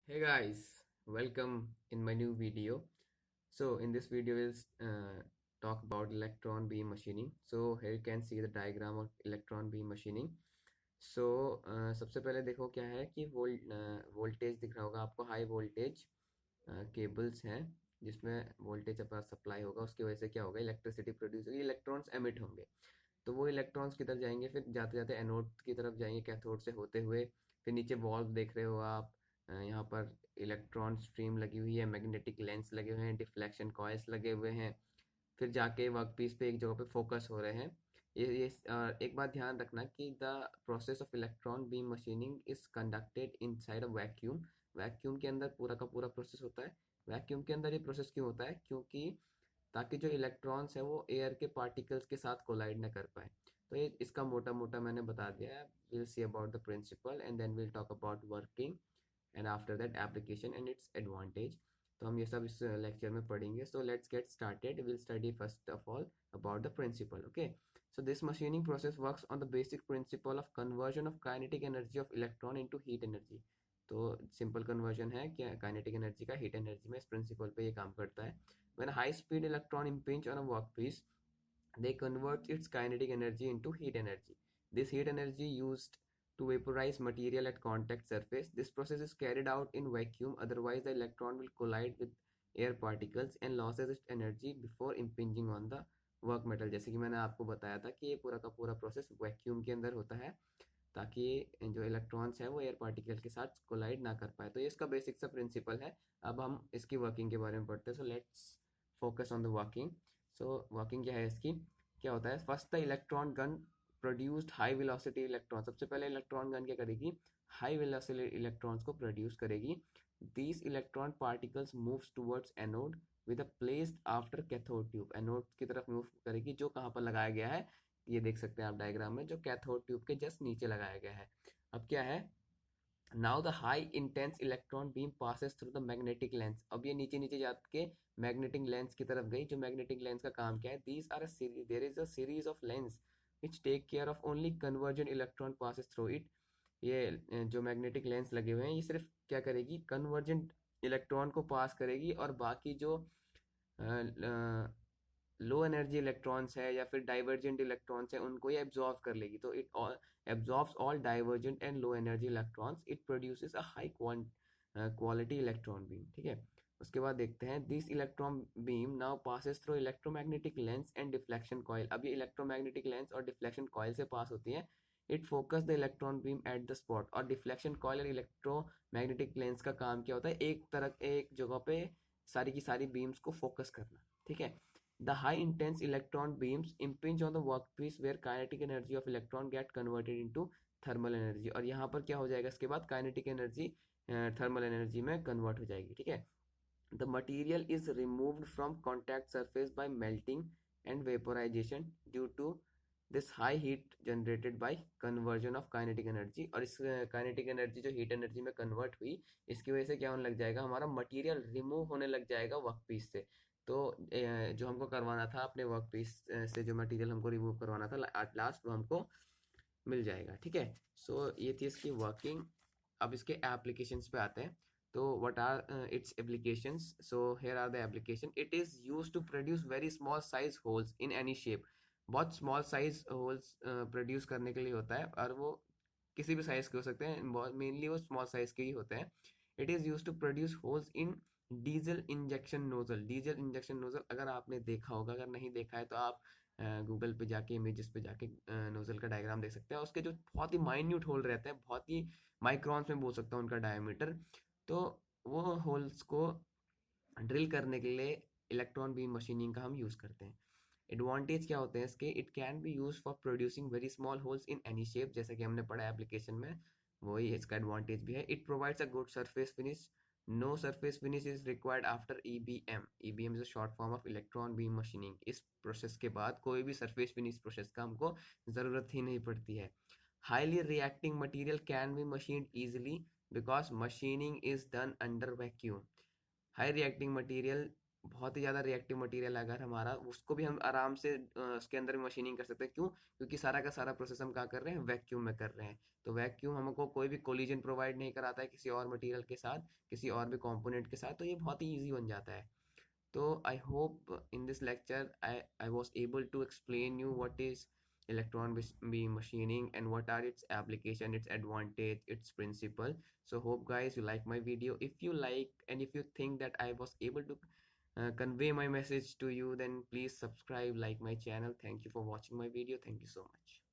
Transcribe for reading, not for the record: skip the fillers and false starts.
Hey guys, welcome in my new video. So in this video we'll talk about electron beam machining. So here you can see the diagram of electron beam machining. So सबसे पहले देखो क्या है कि voltage दिख रहा होगा आपको, हाई वोल्टेज केबल्स हैं जिसमें वोल्टेज अपना सप्लाई होगा, उसकी वजह से क्या होगा, इलेक्ट्रिसिटी प्रोड्यूस होगी, इलेक्ट्रॉन्स एमिट होंगे। तो वो इलेक्ट्रॉन्स किधर जाएंगे, फिर जाते जाते एनोड की तरफ जाएंगे कैथोड से होते हुए। फिर नीचे वॉल्व देख रहे हो आप, यहाँ पर इलेक्ट्रॉन स्ट्रीम लगी हुई है, मैग्नेटिक लेंस लगे हुए हैं, डिफ्लेक्शन कॉइल्स लगे हुए हैं। फिर जाके वर्कपीस पे एक जगह पे फोकस हो रहे हैं। एक बात ध्यान रखना कि the process of electron beam machining is conducted inside a vacuum. Vacuum के अंदर पूरा का पूरा प्रोसेस होता है। वैक्यूम के अंदर ये प्रोसेस क्यों होता है? क्योंकि ताकि जो इलेक्ट्रॉन्स है वो एयर के पार्टिकल्स के साथ कोलाइड ना कर पाए। तो ये इसका मोटा मोटा मैंने बता दिया है। We'll see about the principle and then we'll talk about working and after that application and its advantage. तो हम ये सब इस लेक्चर में पढ़ेंगे। So let's get started. We'll study first of all about the principle. Okay, so this machining process works on the basic principle of conversion of kinetic energy of electron into heat energy. तो simple conversion है कि kinetic energy का heat energy में, इस principal पे ये काम करता है। When high speed electron impinge on a workpiece, they convert its kinetic energy into heat energy. This heat energy used to vaporize material at contact surface. This process is carried out in vacuum, otherwise the electron will collide with air particles and loses its energy before impinging on the work metal. जैसे कि मैंने आपको बताया था कि ये पूरा का पूरा प्रोसेस वैक्यूम के अंदर होता है, ताकि जो इलेक्ट्रॉन्स है वो एयर पार्टिकल के साथ कोलाइड ना कर पाए। तो ये इसका बेसिक सा प्रिंसिपल है। अब हम इसकी वर्किंग के बारे में पढ़ते हैं। So let's focus on the working. So working क्या है इसकी, क्या होता है? First the electron gun produced high velocity electron. सबसे पहले इलेक्ट्रॉन गन क्या करेगी? हाई वेलोसिटी इलेक्ट्रॉन्स को प्रोड्यूस करेगी। These electron particles moves towards anode with a placed after cathode tube. Anode की तरफ मूव करेगी, जो कहाँ पर लगाया गया है, ये देख सकते हैं आप डायग्राम में, जो कैथोड ट्यूब के जस्ट नीचे लगाया गया है। अब क्या है, now the high intense electron beam passes through the magnetic lens. अब ये नीचे नीचे जाके मैग्नेटिक लेंस की तरफ गई। जो मैग्नेटिक लेंस का काम क्या है? These are there is a series of lens which take care of only convergence electron passes through it. ये जो मैग्नेटिक लेंस लगे हुए हैं, ये सिर्फ क्या करेगी? कन्वर्जेंट इलेक्ट्रॉन को पास करेगी, और बाकी जो लो एनर्जी इलेक्ट्रॉन्स है या फिर डाइवर्जेंट इलेक्ट्रॉन्स है, उनको ये एब्जॉर्व कर लेगी। तो it absorbs all divergent and low energy electrons. It produces a high quality electron beam. ठीक है, उसके बाद देखते हैं, this electron beam now passes through electromagnetic lens and deflection coil. अब ये इलेक्ट्रोमैग्नेटिक लेंस और डिफ्लेक्शन कॉइल से पास होती है। It focus the electron beam at the spot. और डिफ्लेक्शन कॉइल और इलेक्ट्रोमैग्नेटिक लेंस का काम क्या होता है? एक जगह पे सारी की सारी बीम्स को फोकस करना। ठीक है, the high intense electron beams impinge on the workpiece where kinetic energy of electron get converted into thermal energy। और यहाँ पर क्या हो जाएगा? इसके बाद काइनेटिक एनर्जी थर्मल एनर्जी में कन्वर्ट हो जाएगी। ठीक है, the material is removed from contact surface by melting and vaporization due to this high heat generated by conversion of kinetic energy। और इस काइनेटिक एनर्जी जो हीट एनर्जी में convert हुई, इसकी वजह से क्या होने लग जाएगा? हमारा मटेरियल रिमूव होने लग जाएगा वर्क पीस से। तो जो हमको करवाना था अपने वर्क पीस से, जो मटेरियल हमको रिमूव करवाना था एट लास्ट, वो हमको मिल जाएगा। ठीक है, सो ये थी इसकी वर्किंग। अब इसके एप्लीकेशंस पे आते हैं। तो what are its applications? So here are the application. It is used to produce very small size holes in any shape. बहुत स्मॉल साइज होल्स प्रोड्यूस करने के लिए होता है, और वो किसी भी साइज के हो सकते हैं, मेनली वो स्मॉल साइज के ही होते हैं। It is used to produce holes in diesel injection nozzle. Diesel injection nozzle अगर आपने देखा होगा, अगर नहीं देखा है तो आप गूगल पे जाके, इमेजेस पे जाके नोजल का डायग्राम देख सकते हैं। उसके जो बहुत ही माइन्यूट होल रहते हैं, बहुत ही माइक्रॉन्स में बोल सकता हूँ उनका डायमीटर। तो वो होल्स को ड्रिल करने के लिए इलेक्ट्रॉन बीम मशीनिंग का हम यूज करते हैं। एडवांटेज क्या होते हैं इसके? It can be use for producing very small holes in any shape, जैसे कि हमने पढ़ा एप्लीकेशन में, वही इसका एडवांटेज भी है। It provides a good surface finish. No surface finish is required after EBM. EBM is a short form of electron beam machining. इस प्रोसेस के बाद कोई भी सरफेस फिनिश प्रोसेस का हमको जरूरत ही नहीं पड़ती है। Highly reacting material can be machined easily because machining is done under vacuum. High reacting material बहुत ही ज़्यादा रिएक्टिव मटेरियल अगर हमारा, उसको भी हम आराम से उसके अंदर मशीनिंग कर सकते हैं। क्यों? क्योंकि सारा का सारा प्रोसेस हम क्या कर रहे हैं, वैक्यूम में कर रहे हैं। तो वैक्यूम हमको कोई भी कोलिजन प्रोवाइड नहीं कराता है किसी और मटेरियल के साथ, किसी और भी कंपोनेंट के साथ, तो ये बहुत ही ईजी बन जाता है। So I hope in this lecture I was able to explain you what is electron beam machining and what are its application, its advantage, its principle. So hope guys you like my video. If you like and if you think that I was able to convey my message to you, then please subscribe, like my channel. Thank you for watching my video. Thank you so much.